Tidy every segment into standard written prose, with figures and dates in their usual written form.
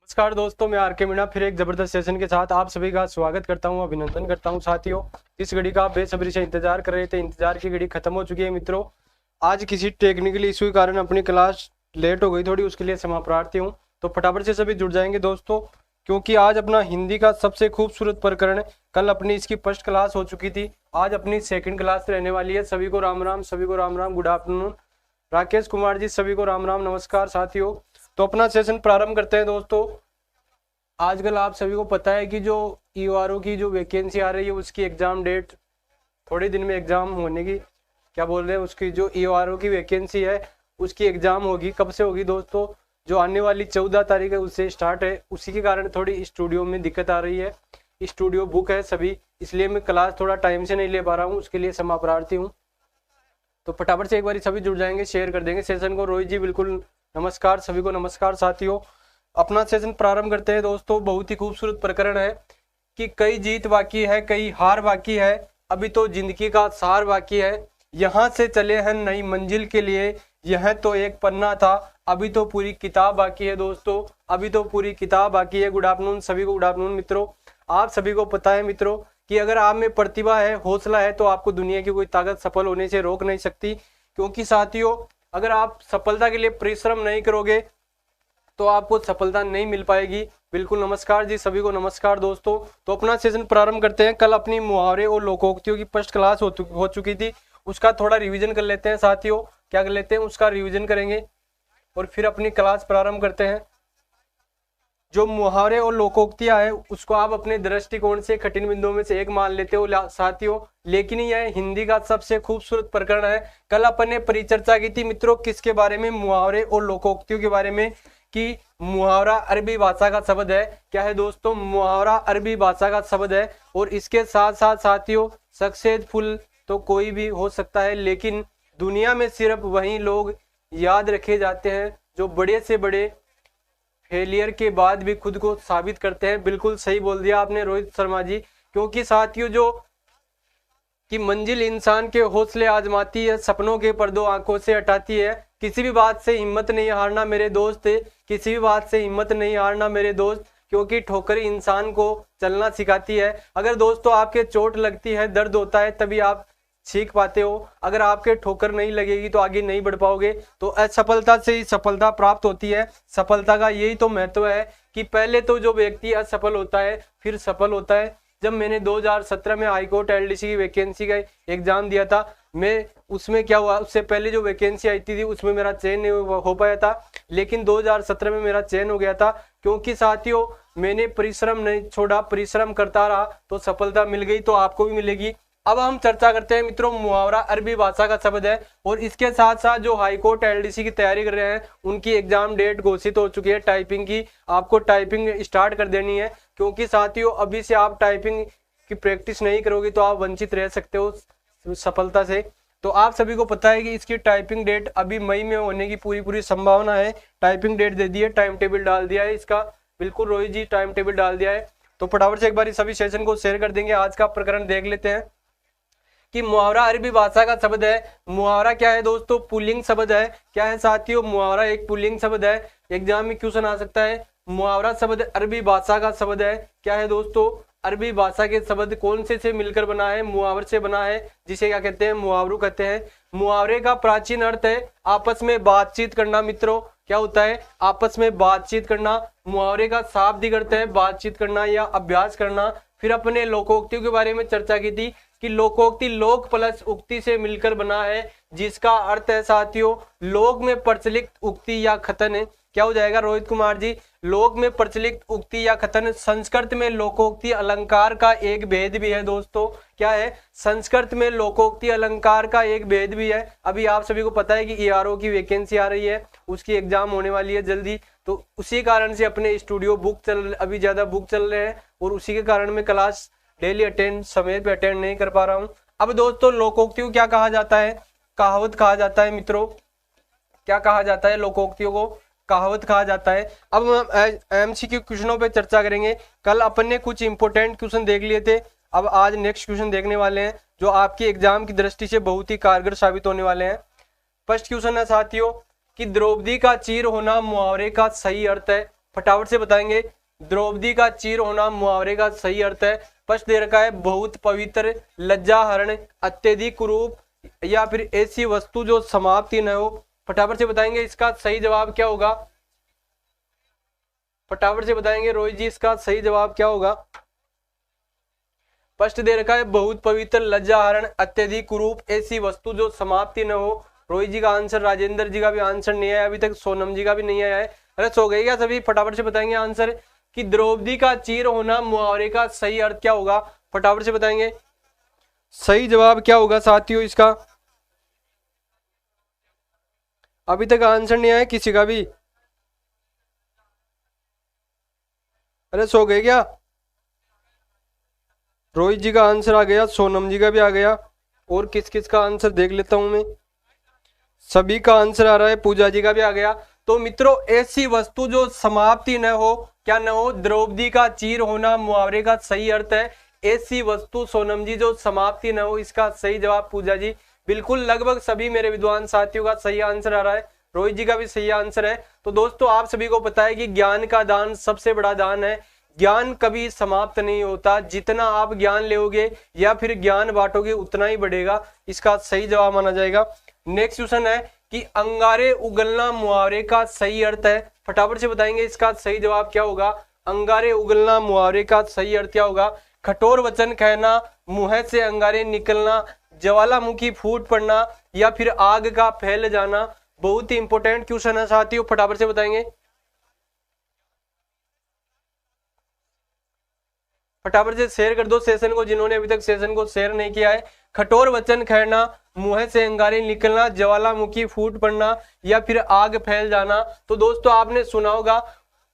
नमस्कार दोस्तों, मैं आर के मीणा फिर एक जबरदस्त सेशन के साथ आप सभी का स्वागत करता हूं, अभिनंदन करता हूं। साथियों, इस घड़ी का आप बेसब्री से इंतजार कर रहे थे, इंतजार की घड़ी खत्म हो चुकी है। मित्रों, आज किसी टेक्निकल इशू के कारण अपनी क्लास लेट हो गई थोड़ी, उसके लिए क्षमा प्रार्थी हूँ। तो फटाफट से सभी जुड़ जाएंगे दोस्तों, क्योंकि आज अपना हिंदी का सबसे खूबसूरत प्रकरण, कल अपनी इसकी फर्स्ट क्लास हो चुकी थी, आज अपनी सेकंड क्लास रहने वाली है। सभी को राम राम, सभी को राम राम, गुड आफ्टरनून। राकेश कुमार जी, सभी को राम राम, नमस्कार साथियों। तो अपना सेशन प्रारंभ करते हैं दोस्तों। आजकल आप सभी को पता है कि जो ईओआरओ की जो वैकेंसी आ रही है, उसकी एग्जाम डेट थोड़े दिन में एग्जाम होने की, क्या बोल रहे हैं, उसकी जो ईओआरओ की वैकेंसी है उसकी एग्जाम होगी। कब से होगी दोस्तों? जो आने वाली 14 तारीख है उससे स्टार्ट है। उसी के कारण थोड़ी स्टूडियो में दिक्कत आ रही है, स्टूडियो बुक है सभी, इसलिए मैं क्लास थोड़ा टाइम से नहीं ले पा रहा हूँ, उसके लिए क्षमा प्रार्थी हूँ। तो फटाफट से एक बार सभी जुड़ जाएंगे, शेयर कर देंगे सेशन को। रोहित जी बिल्कुल नमस्कार, सभी को नमस्कार साथियों। अपना सेशन प्रारंभ करते हैं दोस्तों। बहुत ही खूबसूरत प्रकरण है कि कई जीत बाकी है, कई हार बाकी है, अभी तो जिंदगी का सार बाकी है। यहाँ से चले हैं नई मंजिल के लिए, यह तो एक पन्ना था, अभी तो पूरी किताब बाकी है दोस्तों, अभी तो पूरी किताब बाकी है। गुड आफ्टरनून सभी को, गुड आफ्टरनून मित्रों। आप सभी को पता है मित्रों कि अगर आप में प्रतिभा है, हौसला है, तो आपको दुनिया की कोई ताकत सफल होने से रोक नहीं सकती। क्योंकि साथियों, अगर आप सफलता के लिए परिश्रम नहीं करोगे तो आपको सफलता नहीं मिल पाएगी। बिल्कुल नमस्कार जी, सभी को नमस्कार दोस्तों। तो अपना सेशन प्रारंभ करते हैं। कल अपनी मुहावरे और लोकोक्तियों की फर्स्ट क्लास हो चुकी थी, उसका थोड़ा रिवीजन कर लेते हैं साथियों। क्या कर लेते हैं, उसका रिवीजन करेंगे और फिर अपनी क्लास प्रारंभ करते हैं। जो मुहावरे और लोकोक्तियां है उसको आप अपने दृष्टिकोण से कठिन बिंदुओं में से एक मान लेते हो साथियों, लेकिन यह हिंदी का सबसे खूबसूरत प्रकरण है। कल अपन ने परिचर्चा की थी मित्रों, किसके बारे में? मुहावरे और लोकोक्तियों के बारे में, कि मुहावरा अरबी भाषा का शब्द है। क्या है दोस्तों? मुहावरा अरबी भाषा का शब्द है। और इसके साथ साथ साथियों, सक्सेसफुल तो कोई भी हो सकता है, लेकिन दुनिया में सिर्फ वही लोग याद रखे जाते हैं जो बड़े से बड़े फेलियर के बाद भी खुद को साबित करते हैं। बिल्कुल सही बोल दिया आपने रोहित शर्मा जी। क्योंकि साथियों, जो कि मंजिल इंसान के हौसले आजमाती है, सपनों के पर्दों आंखों से हटाती है। किसी भी बात से हिम्मत नहीं हारना मेरे दोस्त, किसी भी बात से हिम्मत नहीं हारना मेरे दोस्त, क्योंकि ठोकर इंसान को चलना सिखाती है। अगर दोस्तों आपके चोट लगती है, दर्द होता है, तभी आप सीख पाते हो। अगर आपके ठोकर नहीं लगेगी तो आगे नहीं बढ़ पाओगे। तो असफलता से ही सफलता प्राप्त होती है। सफलता का यही तो महत्व है कि पहले तो जो व्यक्ति असफल होता है फिर सफल होता है। जब मैंने 2017 में हाईकोर्ट एलडीसी की वैकेंसी का एग्जाम दिया था, मैं उसमें क्या हुआ, उससे पहले जो वैकेंसी आई थी उसमें मेरा चयन नहीं हो पाया था, लेकिन 2017 में मेरा चयन हो गया था। क्योंकि साथियों, मैंने परिश्रम नहीं छोड़ा, परिश्रम करता रहा, तो सफलता मिल गई, तो आपको भी मिलेगी। अब हम चर्चा करते हैं मित्रों, मुहावरा अरबी भाषा का शब्द है। और इसके साथ साथ जो हाईकोर्ट एलडीसी की तैयारी कर रहे हैं उनकी एग्जाम डेट घोषित हो चुकी है टाइपिंग की। आपको टाइपिंग स्टार्ट कर देनी है, क्योंकि साथियों अभी से आप टाइपिंग की प्रैक्टिस नहीं करोगे तो आप वंचित रह सकते हो सफलता से। तो आप सभी को पता है कि इसकी टाइपिंग डेट अभी मई में होने की पूरी संभावना है। टाइपिंग डेट दे दी है, टाइम टेबल डाल दिया है इसका। बिल्कुल रोहित जी, टाइम टेबल डाल दिया है। तो फटाफट से एक बार सभी सेशन को शेयर कर देंगे। आज का प्रकरण देख लेते हैं कि मुहावरा अरबी भाषा का शब्द है। मुहावरा क्या है दोस्तों? पुल्लिंग शब्द है। क्या है साथियों? मुहावरा एक पुल्लिंग शब्द है। एग्जाम में क्वेश्चन आ सकता है। मुहावरा शब्द अरबी भाषा का शब्द है। क्या है दोस्तों? अरबी भाषा के शब्द कौन से मिलकर बना है? मुहावर से बना है, जिसे क्या कहते हैं? मुहावरू कहते हैं। मुहावरे का प्राचीन अर्थ है आपस में बातचीत करना। मित्रों, क्या होता है? आपस में बातचीत करना। मुहावरे का शाब्दिक अर्थ है बातचीत करना या अभ्यास करना। फिर अपने लोकोक्तियों के बारे में चर्चा की थी कि लोकोक्ति लोक प्लस उक्ति से मिलकर बना है, जिसका अर्थ है साथियों लोक में प्रचलित उक्ति या कथन है। क्या हो जाएगा रोहित कुमार जी? लोक में प्रचलित उक्ति या कथन। संस्कृत में लोकोक्ति अलंकार का एक भेद भी है दोस्तों। क्या है? संस्कृत में लोकोक्ति अलंकार का एक भेद भी है। अभी आप सभी को पता है कि ईआरओ की वैकेंसी आ रही है, उसकी एग्जाम होने वाली है जल्दी, तो उसी कारण से अपने स्टूडियो अभी ज्यादा बुक चल रहे हैं, और उसी के कारण मैं क्लास डेली समय पे अटेंड नहीं कर पा रहा हूँ। अब दोस्तों, लोकोक्तियों क्या कहा जाता है? कहावत कहा जाता है मित्रों। क्या कहा जाता है? लोकोक्तियों को कहावत कहा जाता है। अब हम एमसीक्यू क्वेश्चनों पे चर्चा करेंगे। कल अपन ने कुछ इंपोर्टेंट क्वेश्चन देख लिए थे, अब आज नेक्स्ट क्वेश्चन देखने वाले हैं जो आपकी एग्जाम की दृष्टि से बहुत ही कारगर साबित होने वाले हैं। फर्स्ट क्वेश्चन है साथियों कि द्रौपदी का चीर होना मुहावरे का सही अर्थ है। फटाफट से बताएंगे। द्रौपदी का चीर होना मुहावरे का सही अर्थ है। प्रश्न दे रखा है बहुत पवित्र, लज्जा हरण, अत्यधिक कुरूप या फिर ऐसी वस्तु जो समाप्ति न हो। फटाफट से बताएंगे इसका सही जवाब क्या होगा। फटाफट से बताएंगे रोहित जी इसका सही जवाब क्या होगा। प्रश्न दे रखा है बहुत पवित्र, लज्जा हरण, अत्यधिक कुरूप, ऐसी वस्तु जो समाप्ति न हो। रोहित जी का आंसर, राजेंद्र जी का भी आंसर नहीं आया अभी तक, सोनम जी का भी नहीं आया है। अरे सो गए क्या सभी। फटाफट से बताएंगे आंसर कि द्रौपदी का चीर होना मुहावरे का सही अर्थ क्या होगा। फटाफट से बताएंगे सही जवाब क्या होगा साथियों इसका। अभी तक आंसर नहीं आया किसी का भी। अरे सो गए क्या। रोहित जी का आंसर आ गया, सोनम जी का भी आ गया, और किस किस का आंसर देख लेता हूं मैं। सभी का आंसर आ रहा है, पूजा जी का भी आ गया। तो मित्रों ऐसी वस्तु जो समाप्ति न हो, क्या न हो, द्रौपदी का चीर होना मुहावरे का सही अर्थ है। ऐसी वस्तु सोनम जी जो समाप्ति न हो, इसका सही जवाब पूजा जी। बिल्कुल लगभग सभी मेरे विद्वान साथियों का सही आंसर आ रहा है, रोहित जी का भी सही आंसर है। तो दोस्तों आप सभी को पता है कि ज्ञान का दान सबसे बड़ा दान है। ज्ञान कभी समाप्त नहीं होता, जितना आप ज्ञान लोगे या फिर ज्ञान बांटोगे उतना ही बढ़ेगा। इसका सही जवाब माना जाएगा। नेक्स्ट क्वेश्चन है कि अंगारे उगलना मुहावरे का सही अर्थ है। फटाफट से बताएंगे इसका सही जवाब क्या होगा। अंगारे उगलना मुहावरे का सही अर्थ क्या होगा। कठोर वचन कहना, मुंह से अंगारे निकलना, ज्वालामुखी फूट पड़ना या फिर आग का फैल जाना। बहुत ही इंपॉर्टेंट क्वेश्चन है साथियों, फटाफट से बताएंगे। फटाफट से शेयर कर दो सेशन को जिन्होंने अभी तक सेशन को शेयर नहीं किया है। कठोर वचन कहना, मुंह से अंगारे निकलना, ज्वालामुखी फूट पड़ना या फिर आग फैल जाना। तो दोस्तों आपने सुना होगा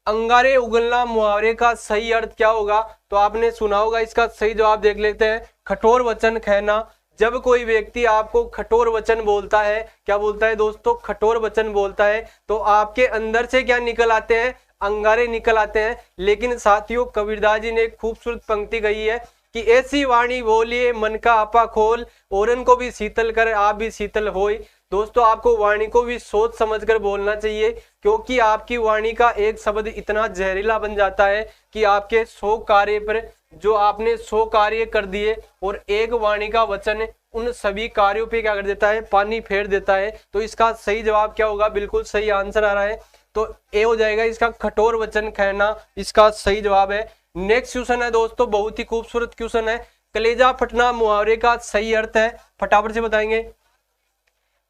अंगारे उगलना मुहावरे का सही अर्थ क्या होगा। तो आपने सुना होगा, इसका सही जवाब देख लेते हैं। कठोर वचन कहना, जब कोई व्यक्ति आपको कठोर वचन बोलता है, क्या बोलता है दोस्तों, कठोर वचन बोलता है, तो आपके अंदर से क्या निकल आते हैं, अंगारे निकल आते हैं। लेकिन साथियों कबीरदास जी ने एक खूबसूरत पंक्ति कही है कि ऐसी वाणी बोलिए मन का आपा खोल, औरन को भी शीतल कर आप भी शीतल होए। दोस्तों आपको वाणी को भी सोच समझकर बोलना चाहिए, क्योंकि आपकी वाणी का एक शब्द इतना जहरीला बन जाता है कि आपके 100 कार्य पर, जो आपने 100 कार्य कर दिए, और एक वाणी का वचन उन सभी कार्यों पे क्या कर देता है, पानी फेर देता है। तो इसका सही जवाब क्या होगा। बिल्कुल सही आंसर आ रहा है, तो ए हो जाएगा इसका, कठोर वचन कहना इसका सही जवाब है। नेक्स्ट क्वेश्चन है दोस्तों, बहुत ही खूबसूरत क्वेश्चन है। कलेजा फटना मुहावरे का सही अर्थ है। फटाफट से बताएंगे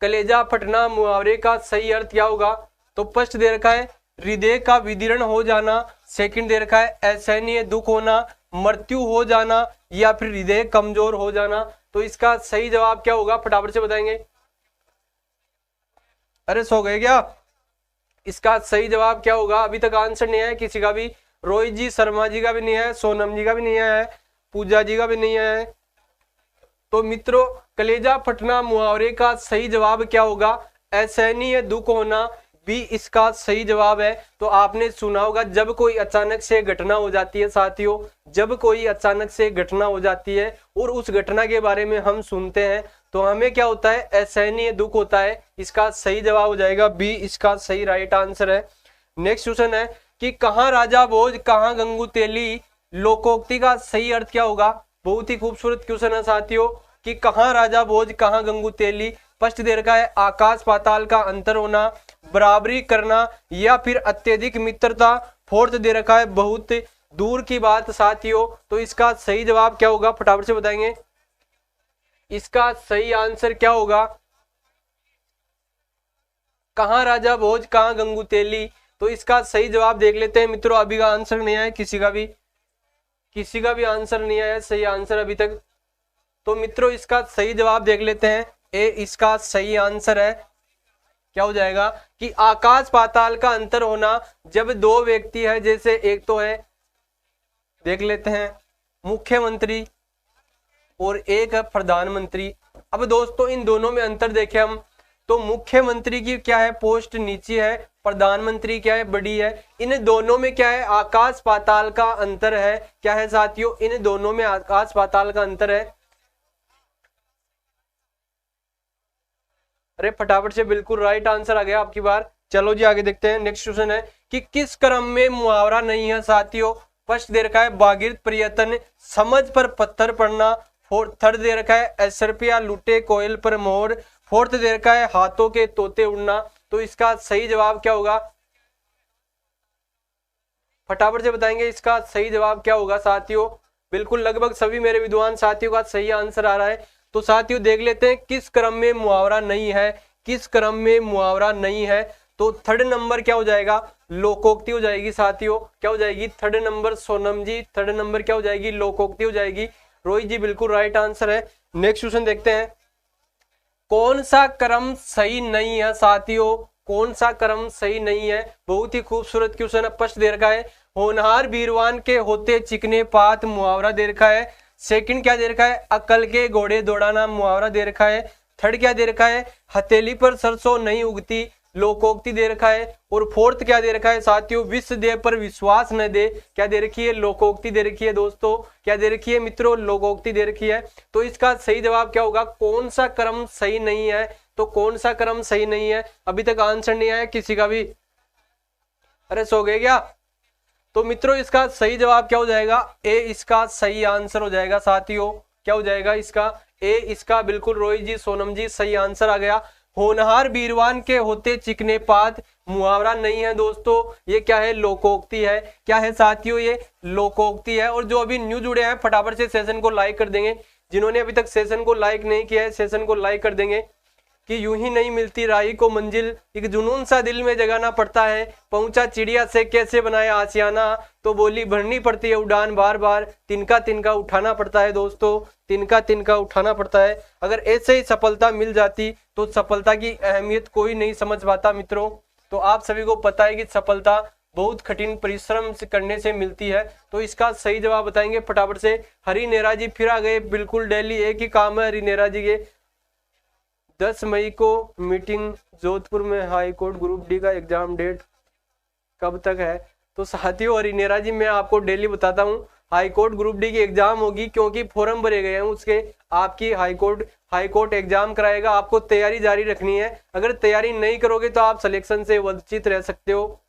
कलेजा फटना मुहावरे का सही अर्थ क्या होगा। तो फर्स्ट दे रखा है हृदय का विदीर्ण हो जाना, सेकंड दे रखा है असहनीय दुख होना, मृत्यु हो जाना या फिर हृदय कमजोर हो जाना। तो इसका सही जवाब क्या होगा, फटाफट से बताएंगे। अरे सो गए क्या। इसका सही जवाब क्या होगा। अभी तक आंसर नहीं आया किसी का भी। रोहित जी, शर्मा जी का भी नहीं है, सोनम जी का भी नहीं है, पूजा जी का भी नहीं है। तो मित्रों कलेजा फटना मुहावरे का सही जवाब क्या होगा। असहनीय दुख होना भी इसका सही जवाब है। तो आपने सुना होगा जब कोई अचानक से घटना हो जाती है साथियों, जब कोई अचानक से घटना हो जाती है और उस घटना के बारे में हम सुनते हैं तो हमें क्या होता है, असहनीय दुख होता है। इसका सही जवाब हो जाएगा बी, इसका सही राइट आंसर है। नेक्स्ट क्वेश्चन है कि कहाँ राजा भोज कहाँ गंगू तेली, लोकोक्ति का सही अर्थ क्या होगा। बहुत ही खूबसूरत क्वेश्चन है साथियों कि कहाँ राजा भोज कहाँ गंगू तेली। फर्स्ट दे रखा है आकाश पाताल का अंतर होना, बराबरी करना या फिर अत्यधिक मित्रता। फोर्थ दे रखा है बहुत दूर की बात साथियों। तो इसका सही जवाब क्या होगा, फटाफट से बताएंगे। इसका सही आंसर क्या होगा, कहाँ राजा भोज कहाँ गंगू तेली। तो इसका सही जवाब देख लेते हैं मित्रों। अभी का आंसर नहीं आया किसी का भी आंसर नहीं आया सही आंसर अभी तक। तो मित्रों इसका सही जवाब देख लेते हैं। ए इसका सही आंसर है। क्या हो जाएगा कि आकाश पाताल का अंतर होना जब दो व्यक्ति है, जैसे एक तो है, देख लेते हैं, मुख्यमंत्री और एक है प्रधानमंत्री। अब दोस्तों इन दोनों में अंतर देखें हम तो मुख्यमंत्री की क्या है, पोस्ट नीचे है, प्रधानमंत्री क्या है, बड़ी है। इन दोनों में क्या है, आकाश पाताल का अंतर है। क्या है साथियों, इन दोनों में आकाश पाताल का अंतर है। अरे फटाफट से बिल्कुल राइट आंसर आ गया आपकी बार। चलो जी आगे देखते हैं। नेक्स्ट क्वेश्चन है कि किस क्रम में मुहावरा नहीं है साथियों। फर्स्ट दे रखा है भागीरथ प्रयत्न, समझ पर पत्थर पड़ना। थर्ड दे रखा है असरपिया लुटे कोयल पर मोर। फोर्थ दे रखा है हाथों के तोते उड़ना। तो इसका सही जवाब क्या होगा, फटाफट से बताएंगे इसका सही जवाब क्या होगा साथियों। बिल्कुल लगभग सभी मेरे विद्वान साथियों का सही आंसर आ रहा है। तो साथियों देख लेते हैं किस क्रम में मुहावरा नहीं है, किस क्रम में मुहावरा नहीं है। तो थर्ड नंबर क्या हो जाएगा, लोकोक्ति हो जाएगी साथियों। क्या हो जाएगी थर्ड नंबर, सोनम जी थर्ड नंबर क्या हो जाएगी, लोकोक्ति हो जाएगी। रोहित जी बिल्कुल राइट आंसर है। नेक्स्ट क्वेश्चन देखते हैं, कौन सा क्रम सही नहीं है साथियों, कौन सा क्रम सही नहीं है। बहुत ही खूबसूरत क्वेश्चन है। फर्स्ट दे रखा है होनहार बीरवान के होते चिकने पात, मुहावरा दे रखा है। सेकंड क्या दे रखा है, अकल के घोड़े दौड़ाना, मुहावरा दे रखा है। थर्ड क्या दे रखा है, हथेली पर सरसों नहीं उगती, लोकोक्ति दे रखा है। और फोर्थ क्या दे रखा है साथियों, विश्व देव पर विश्वास न दे, क्या दे रखी है, लोकोक्ति दे रखी है दोस्तों। क्या दे रखी है मित्रों, लोकोक्ति दे रखी है। तो इसका सही जवाब क्या होगा, कौन सा क्रम सही नहीं है। तो कौन सा क्रम सही नहीं है, अभी तक आंसर नहीं आया किसी का भी, अरे सो गए क्या। तो मित्रों इसका सही जवाब क्या हो जाएगा, ए इसका सही आंसर हो जाएगा साथियों। क्या हो जाएगा इसका, ए इसका बिल्कुल रोहित जी सोनम जी सही आंसर आ गया। होनहार बीरवान के होते चिकने पात, मुहावरा नहीं है दोस्तों, ये क्या है, लोकोक्ति है। क्या है साथियों, ये लोकोक्ति है। और जो अभी न्यू जुड़े हैं फटाफट से सेशन को लाइक कर देंगे। जिन्होंने अभी तक सेशन को लाइक नहीं किया है सेशन को लाइक कर देंगे। कि यूं ही नहीं मिलती राही को मंजिल, एक जुनून सा दिल में जगाना पड़ता है, पहुंचा चिड़िया से कैसे बनाया आसियाना, तो बोली भरनी पड़ती है उड़ान बार बार, तिनका तिनका उठाना पड़ता है दोस्तों, तिनका तिनका उठाना पड़ता है। अगर ऐसे ही सफलता मिल जाती तो सफलता की अहमियत कोई नहीं समझ पाता मित्रों। तो आप सभी को पता है कि सफलता बहुत कठिन परिश्रम से करने से मिलती है। तो इसका सही जवाब बताएंगे फटाफट से। हरी नेहरा जी फिर आ गए, बिल्कुल डेली एक ही काम है हरी नेहरा जी के। 10 मई को मीटिंग जोधपुर में, हाई कोर्ट ग्रुप डी का एग्जाम डेट कब तक है। तो साथियों हरिनेरा जी मैं आपको डेली बताता हूँ, हाई कोर्ट ग्रुप डी की एग्जाम होगी क्योंकि फॉर्म भरे गए हैं उसके, आपकी हाई कोर्ट एग्जाम कराएगा। आपको तैयारी जारी रखनी है, अगर तैयारी नहीं करोगे तो आप सिलेक्शन से वंचित रह सकते हो।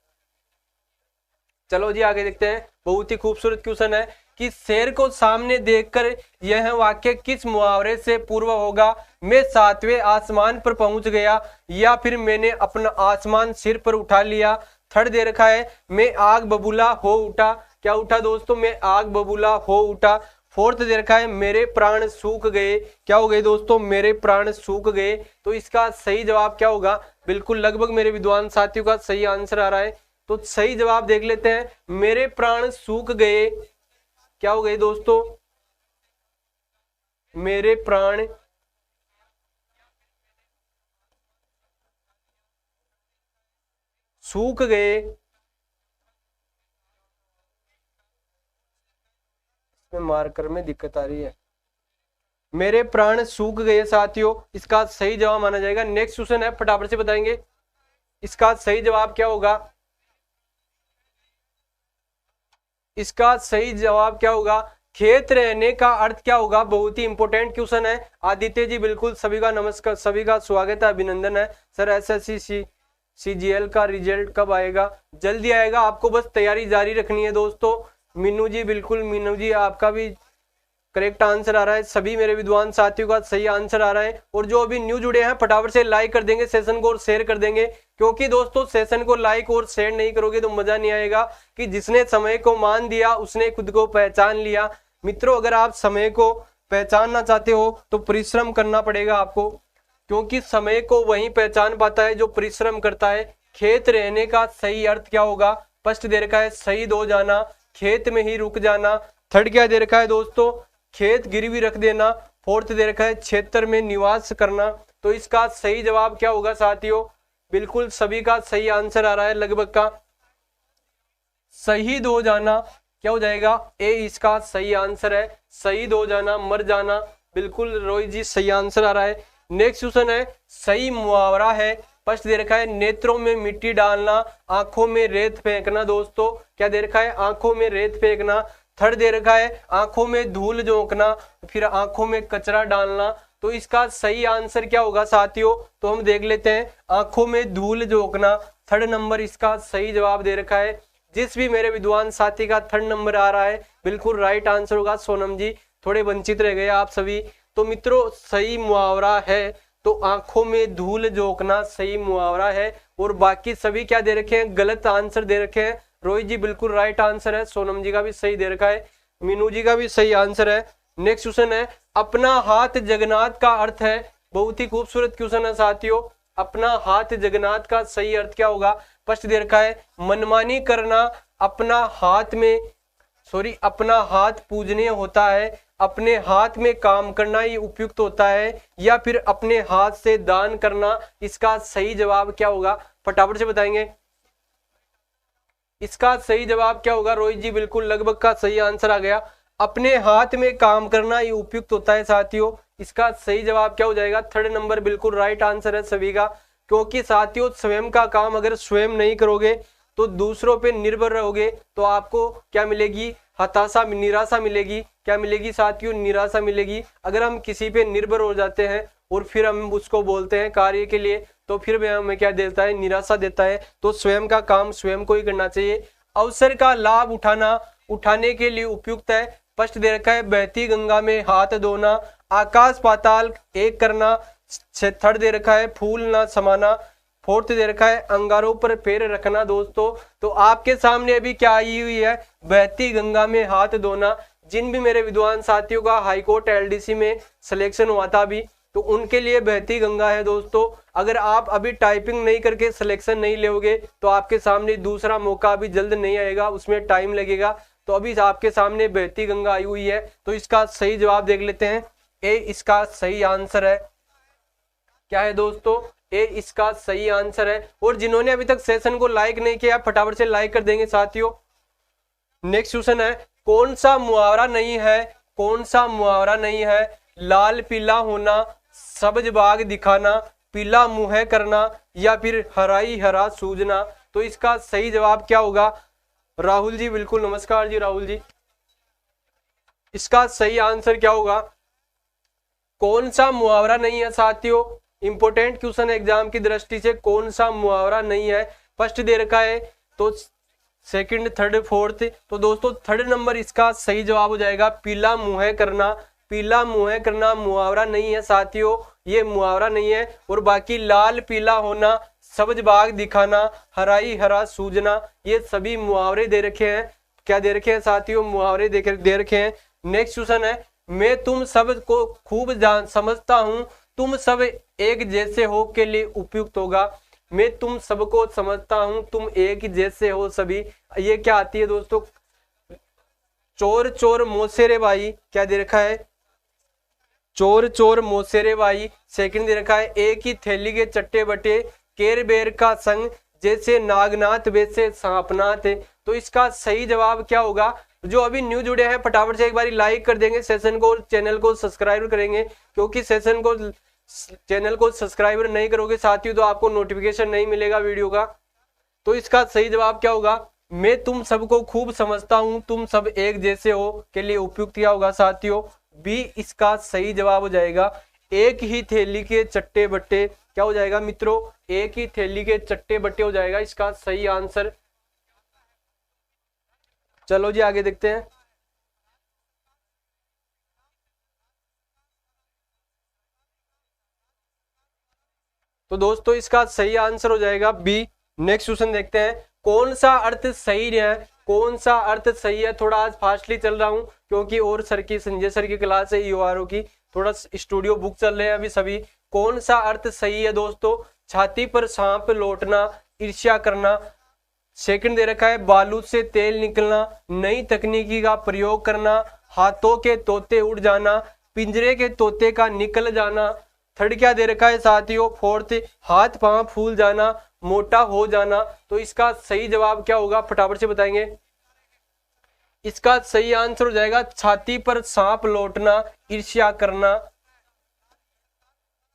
चलो जी आगे देखते हैं। बहुत ही खूबसूरत क्वेश्चन है कि शेर को सामने देखकर यह वाक्य किस मुहावरे से पूर्व होगा। मैं 7वें आसमान पर पहुंच गया, या फिर मैंने अपना आसमान सिर पर उठा लिया। थर्ड दे रखा है मैं आग बबूला हो उठा, क्या उठा दोस्तों, मैं आग बबूला हो उठा। फोर्थ दे रखा है मेरे प्राण सूख गए, क्या हो गए दोस्तों, मेरे प्राण सूख गए। तो इसका सही जवाब क्या होगा, बिल्कुल लगभग मेरे विद्वान साथियों का सही आंसर आ रहा है। तो सही जवाब देख लेते हैं, मेरे प्राण सूख गए, क्या हो गए दोस्तों, मेरे प्राण सूख गए। इसमें मार्कर में दिक्कत आ रही है, मेरे प्राण सूख गए साथियों, इसका सही जवाब माना जाएगा। नेक्स्ट क्वेश्चन है, फटाफट से बताएंगे इसका सही जवाब क्या होगा। इसका सही जवाब क्या होगा, खेत रहने का अर्थ क्या होगा। बहुत ही इंपॉर्टेंट क्वेश्चन है। आदित्य जी बिल्कुल सभी का नमस्कार, सभी का स्वागत है, अभिनंदन है। सर एसएससी सीजीएल का रिजल्ट कब आएगा, जल्दी आएगा, आपको बस तैयारी जारी रखनी है दोस्तों। मीनू जी बिल्कुल, मीनू जी आपका भी करेक्ट आंसर आ रहा है, सभी मेरे विद्वान साथियों का सही आंसर आ रहा है। और जो अभी न्यू जुड़े हैं फटाफट से लाइक कर देंगे सेशन को और शेयर कर देंगे, क्योंकि दोस्तों सेशन को लाइक और शेयर नहीं करोगे तो मजा नहीं आएगा। कि जिसने समय को मान दिया उसने खुद को पहचान लिया। मित्रों अगर आप समय को पहचानना चाहते हो तो परिश्रम करना पड़ेगा आपको, क्योंकि समय को वही पहचान पाता है जो परिश्रम करता है। खेत रहने का सही अर्थ क्या होगा, फर्स्ट दे रखा है शहीद हो जाना, खेत में ही रुक जाना। थर्ड क्या दे रखा है दोस्तों, खेत गिरवी रख देना। फोर्थ दे रखा है क्षेत्र में निवास करना। तो इसका सही जवाब क्या होगा साथियों, बिल्कुल सभी का सही आंसर आ रहा है लगभग का, शहीद हो जाना, क्या हो जाएगा, ए इसका सही आंसर है, शहीद हो जाना, मर जाना। बिल्कुल रोहित जी सही आंसर आ रहा है। नेक्स्ट क्वेश्चन है, सही मुहावरा है, फर्स्ट दे रखा है नेत्रों में मिट्टी डालना, आंखों में रेत फेंकना। दोस्तों क्या दे रखा है, आंखों में रेत फेंकना। थर्ड दे रखा है आंखों में धूल झोंकना, फिर आंखों में कचरा डालना। तो इसका सही आंसर क्या होगा साथियों, तो हम देख लेते हैं। आंखों में धूल झोंकना, थर्ड नंबर इसका सही जवाब दे रखा है। जिस भी मेरे विद्वान साथी का थर्ड नंबर आ रहा है बिल्कुल राइट आंसर होगा। सोनम जी थोड़े वंचित रह गए आप सभी। तो मित्रों सही मुहावरा है तो आंखों में धूल झोंकना सही मुहावरा है, और बाकी सभी क्या दे रखे हैं, गलत आंसर दे रखे हैं। रोहित जी बिल्कुल राइट आंसर है, सोनम जी का भी सही दे रखा है, मीनू जी का भी सही आंसर है। नेक्स्ट क्वेश्चन है अपना हाथ जगन्नाथ का अर्थ है। बहुत ही खूबसूरत क्वेश्चन है साथियों। अपना हाथ जगन्नाथ का सही अर्थ क्या होगा, स्पष्ट दे रखा है मनमानी करना, अपना हाथ पूजनीय होता है, अपने हाथ में काम करना ही उपयुक्त होता है, या फिर अपने हाथ से दान करना। इसका सही जवाब क्या होगा, फटाफट से बताएंगे। इसका सही जवाब क्या होगा, रोहित जी बिल्कुल लगभग का सही आंसर आ गया। अपने हाथ में काम करना ही उपयुक्त होता है साथियों। इसका सही जवाब क्या हो जाएगा, थर्ड नंबर बिल्कुल राइट आंसर है सभी का। क्योंकि साथियों स्वयं का काम अगर स्वयं नहीं करोगे तो दूसरों पे निर्भर रहोगे तो आपको क्या मिलेगी, हताशा निराशा मिलेगी। क्या मिलेगी साथियों, निराशा मिलेगी। अगर हम किसी पे निर्भर हो जाते हैं और फिर हम उसको बोलते हैं कार्य के लिए तो फिर वह हमें क्या देता है, निराशा देता है। तो स्वयं का काम स्वयं को ही करना चाहिए। अवसर का लाभ उठाने के लिए उपयुक्त है, स्पष्ट दे रखा है बहती गंगा में हाथ धोना, आकाश पाताल एक करना, थर्ड दे रखा है फूल ना समाना, फोर्थ दे रखा है अंगारों पर पैर रखना। दोस्तों तो आपके सामने अभी क्या आई हुई है, बहती गंगा में हाथ धोना। जिन भी मेरे विद्वान साथियों का हाईकोर्ट एलडीसी में सिलेक्शन हुआ था अभी, तो उनके लिए बहती गंगा है दोस्तों। अगर आप अभी टाइपिंग नहीं करके सिलेक्शन नहीं लोगे तो आपके सामने दूसरा मौका अभी जल्द नहीं आएगा, उसमें टाइम लगेगा। तो अभी आपके सामने बहती गंगा आई हुई है। तो इसका सही जवाब देख लेते हैं, ए इसका सही आंसर है। क्या है दोस्तों, ए इसका सही आंसर है। और जिन्होंने अभी तक सेशन को लाइक नहीं किया फटाफट से लाइक कर देंगे साथियों। नेक्स्ट क्वेश्चन है कौन सा मुहावरा नहीं है, लाल पीला होना, सब्ज बाग दिखाना, पीला मुंह करना, या फिर हराई हरा सूझना। तो इसका सही जवाब क्या होगा, राहुल जी बिल्कुल नमस्कार जी राहुल जी। इसका सही आंसर क्या होगा, कौन सा मुहावरा नहीं है साथियों। इंपोर्टेंट क्वेश्चन एग्जाम की दृष्टि से, कौन सा मुहावरा नहीं है। फर्स्ट दे रखा है तो सेकंड थर्ड फोर्थ, तो दोस्तों थर्ड नंबर इसका सही जवाब हो जाएगा पीला मुंह करना। पीला मुंह करना मुहावरा नहीं है साथियों, ये मुहावरा नहीं है। और बाकी लाल पीला होना, सब्ज बाग दिखाना, हराई हरा सूझना, ये सभी मुहावरे दे रखे हैं। क्या दे रखे हैं साथियों, मुहावरे दे रखे हैं। नेक्स्ट क्वेश्चन है मैं तुम सब को खूब समझता हूं, तुम सब एक जैसे हो के लिए उपयुक्त होगा। मैं तुम सबको समझता हूं, तुम एक जैसे हो सभी। ये क्या आती है दोस्तों, चोर चोर मोसेरे भाई। क्या दे रखा है, चोर चोर मोसेरे भाई। सेकंड दे रखा है एक ही थैली के चट्टे बटे, केर बेर का संग, जैसे नागनाथ वैसे सांपनाथ। तो इसका सही जवाब क्या होगा, जो अभी न्यू जुड़े हैं फटाफट से एक बार लाइक कर देंगे सेशन को, चैनल को सब्सक्राइब करेंगे। क्योंकि चैनल को सब्सक्राइब नहीं करोगे साथियों तो आपको नोटिफिकेशन नहीं मिलेगा वीडियो का। तो इसका सही जवाब क्या होगा, मैं तुम सबको खूब समझता हूं, तुम सब एक जैसे हो के लिए उपयुक्त क्या होगा साथियों, बी इसका सही जवाब हो जाएगा। एक ही थैली के चट्टे बट्टे, क्या हो जाएगा मित्रों, एक ही थैली के चट्टे बट्टे हो जाएगा इसका सही आंसर। चलो जी आगे देखते हैं। तो दोस्तों इसका सही आंसर हो जाएगा बी। नेक्स्ट क्वेश्चन देखते हैं कौन सा अर्थ सही है, कौन सा अर्थ सही है। थोड़ा आज फास्टली चल रहा हूं क्योंकि और सर की संजय सर की क्लास है यूआरओ की, थोड़ा स्टूडियो बुक चल रहे हैं अभी सभी। कौन सा अर्थ सही है दोस्तों, छाती पर सांप लौटना, ईर्ष्या करना। सेकंड दे रखा है बालू से तेल निकलना, नई तकनीकी का प्रयोग करना, हाथों के तोते उड़ जाना, पिंजरे के तोते का निकल जाना। थर्ड क्या दे रखा है साथियों, फोर्थ हाथ पांव फूल जाना, मोटा हो जाना। तो इसका सही जवाब क्या होगा फटाफट से बताएंगे। इसका सही आंसर हो जाएगा छाती पर सांप लौटना, ईर्ष्या करना।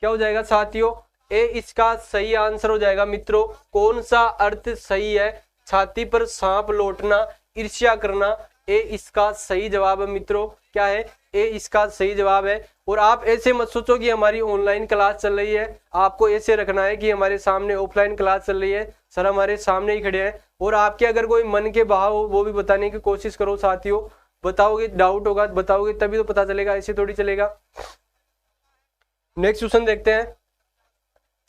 क्या हो जाएगा साथियों, ए इसका सही आंसर हो जाएगा मित्रों। कौन सा अर्थ सही है, छाती पर सांप लौटना, ईर्ष्या करना। ए इसका सही जवाब है मित्रों, क्या है ए इसका सही जवाब है। और आप ऐसे मत सोचो कि हमारी ऑनलाइन क्लास चल रही है, आपको ऐसे रखना है कि हमारे सामने ऑफलाइन क्लास चल रही है, सर हमारे सामने ही खड़े हैं। और आपके अगर कोई मन के भाव हो वो भी बताने की कोशिश करो साथियों, बताओगे डाउट होगा बताओगे तभी तो पता चलेगा, ऐसे थोड़ी चलेगा। नेक्स्ट क्वेश्चन देखते हैं।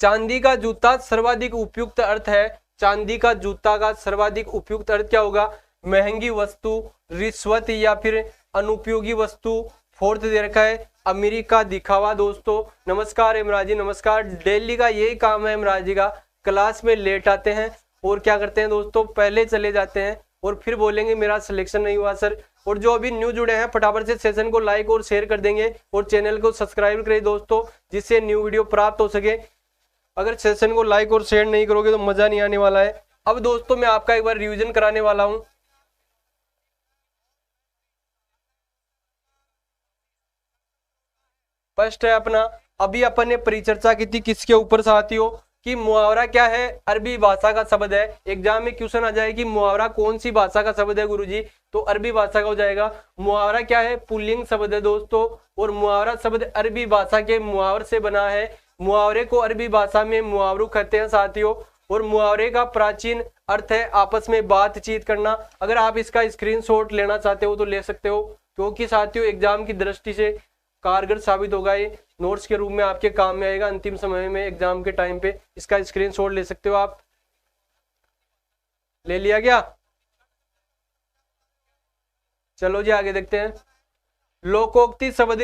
चांदी का जूता सर्वाधिक उपयुक्त अर्थ है, चांदी का जूता का सर्वाधिक उपयुक्त अर्थ क्या होगा? महंगी वस्तु, रिश्वत या फिर अनुपयोगी वस्तु। फोर्थ दे रखा है अमीरी का दिखावा। दोस्तों नमस्कार इमरान जी, नमस्कार। डेली का यही काम है इमरान जी का, क्लास में लेट आते हैं और क्या करते हैं दोस्तों, पहले चले जाते हैं और फिर बोलेंगे मेरा सिलेक्शन नहीं हुआ सर। और जो अभी न्यू जुड़े हैं फटाफट से सेशन को लाइक और शेयर कर देंगे और चैनल को सब्सक्राइब करें दोस्तों, जिससे न्यू वीडियो प्राप्त हो सके। अगर सेशन को लाइक और शेयर नहीं करोगे तो मजा नहीं आने वाला है। अब दोस्तों मैं आपका एक बार रिवीजन कराने वाला हूं। फर्स्ट है अपना, अभी अपन ने परिचर्चा की थी किसके ऊपर साथियों, कि मुहावरा क्या है? अरबी भाषा का शब्द है। एग्जाम में क्वेश्चन आ जाए कि मुहावरा कौन सी भाषा का शब्द है गुरुजी, तो अरबी भाषा का हो जाएगा। मुहावरा क्या है? पुल्लिंग शब्द है दोस्तों, और मुहावरा शब्द अरबी भाषा के मुहावर से बना है। मुहावरे को अरबी भाषा में मुहावरू कहते हैं साथियों। और मुहावरे का प्राचीन अर्थ है आपस में बातचीत करना। अगर आप इसका स्क्रीनशॉट लेना चाहते हो तो ले सकते हो, क्योंकि साथियों एग्जाम की दृष्टि से कारगर साबित होगा, ये नोट्स के रूप में आपके काम में आएगा अंतिम समय में एग्जाम के टाइम पे। इसका स्क्रीनशॉट ले सकते हो आप। ले लिया क्या? चलो जी आगे देखते हैं। लोकोक्ति शब्द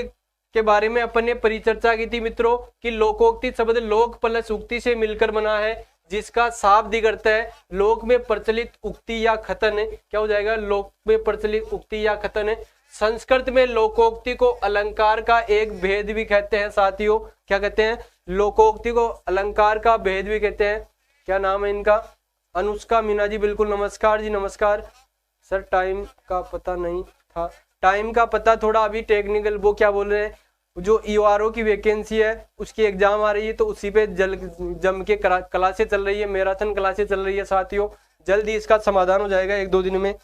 के बारे में अपन ने परिचर्चा की थी मित्रों, कि लोकोक्ति शब्द लोक प्लस उक्ति से मिलकर बना है, जिसका शाब्दिक अर्थ है लोक में प्रचलित उक्ति या कथन। क्या हो जाएगा? लोक में प्रचलित उक्ति या कथन। संस्कृत में लोकोक्ति को अलंकार का एक भेद भी कहते हैं साथियों। क्या कहते हैं? लोकोक्ति को अलंकार का भेद भी कहते हैं। क्या नाम है इनका? अनुष्का मीना जी, बिल्कुल नमस्कार जी, नमस्कार। सर टाइम का पता नहीं था, टाइम का पता थोड़ा अभी टेक्निकल वो क्या बोल रहे हैं, जो ईओआरओ की वैकेंसी है उसकी एग्जाम आ रही है, तो उसी पे जम के क्लासें चल रही है, मैराथन क्लासें चल रही है साथियों। जल्दी इसका समाधान हो जाएगा 1-2 दिन में।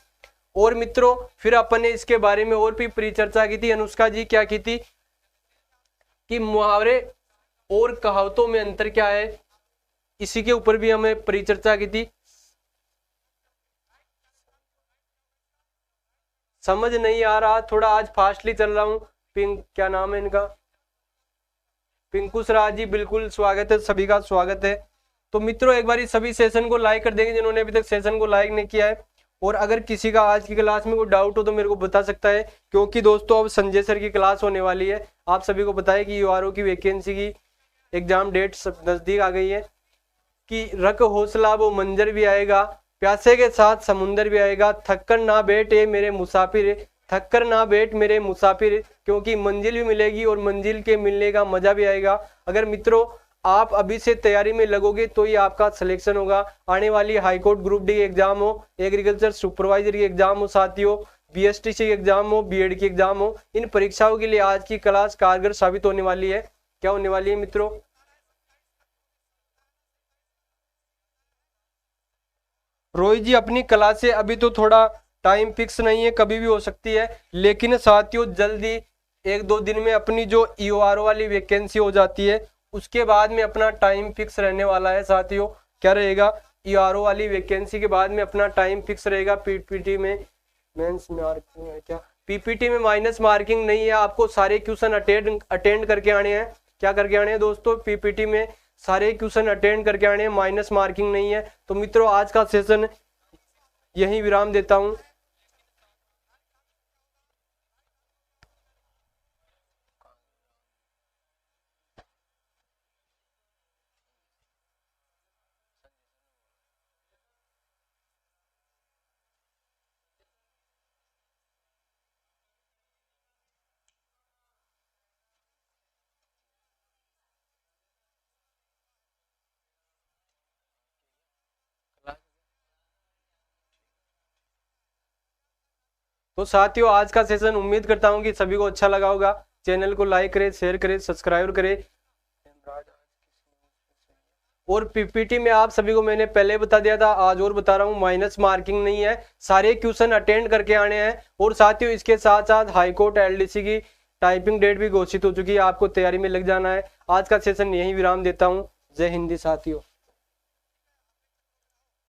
और मित्रों फिर अपन ने इसके बारे में और भी परिचर्चा की थी। अनुष्का जी क्या की थी, कि मुहावरे और कहावतों में अंतर क्या है, इसी के ऊपर भी हमें परिचर्चा की थी। समझ नहीं आ रहा, थोड़ा आज फास्टली चल रहा हूं। क्या नाम है इनका? पिंकू सराज जी, बिल्कुल स्वागत है, सभी का स्वागत है। तो मित्रों एक बार सभी सेशन को लाइक कर देंगे जिन्होंने अभी तक सेशन को लाइक नहीं किया है। और अगर किसी का आज की क्लास में कोई डाउट हो तो मेरे को बता सकता है, क्योंकि दोस्तों अब संजय सर की क्लास होने वाली है। आप सभी को पता है कि यूआरओ की वैकेंसी की एग्जाम डेट नजदीक आ गई है, कि रख हौसला वो मंजर भी आएगा, प्यासे के साथ समुंदर भी आएगा, थककर ना बैठ मेरे मुसाफिर, थककर ना बैठ मेरे मुसाफिर, क्योंकि मंजिल भी मिलेगी और मंजिल के मिलने का मजा भी आएगा। अगर मित्रों आप अभी से तैयारी में लगोगे तो ही आपका सिलेक्शन होगा। आने वाली हाईकोर्ट ग्रुप डी एग्जाम हो, एग्रीकल्चर सुपरवाइजर की एग्जाम हो साथियों, बीएसटीसी की एग्जाम हो, बीएड की एग्जाम हो, इन परीक्षाओं के लिए आज की क्लास कारगर साबित होने वाली है। क्या होने वाली है मित्रों? रोहित जी अपनी क्लास से अभी तो थोड़ा टाइम फिक्स नहीं है, कभी भी हो सकती है, लेकिन साथियों जल्दी 1-2 दिन में अपनी जो ईओआरओ वाली वैकेंसी हो जाती है उसके बाद में अपना टाइम फिक्स रहने वाला है साथियों। क्या रहेगा? ईओआरओ वाली वैकेंसी के बाद में अपना टाइम फिक्स रहेगा। पीपीटी में मेंस मार्किंग है क्या? पीपीटी में माइनस मार्किंग नहीं है, आपको सारे क्वेश्चन अटेंड करके आने हैं। क्या करके आने हैं दोस्तों? पीपीटी में सारे क्वेश्चन अटेंड करके आने हैं, माइनस मार्किंग नहीं है। तो मित्रों आज का सेशन यहीं विराम देता हूं। तो साथियों आज का सेशन उम्मीद करता हूं कि सभी को अच्छा लगा होगा। चैनल को लाइक करें, शेयर करें, सब्सक्राइब करें। और पीपीटी में आप सभी को मैंने पहले बता दिया था, आज और बता रहा हूं, माइनस मार्किंग नहीं है, सारे क्वेश्चन अटेंड करके आने हैं। और साथियों इसके साथ साथ हाईकोर्ट एलडीसी की टाइपिंग डेट भी घोषित हो चुकी है, आपको तैयारी में लग जाना है। आज का सेशन यही विराम देता हूँ। जय हिंदी साथियों।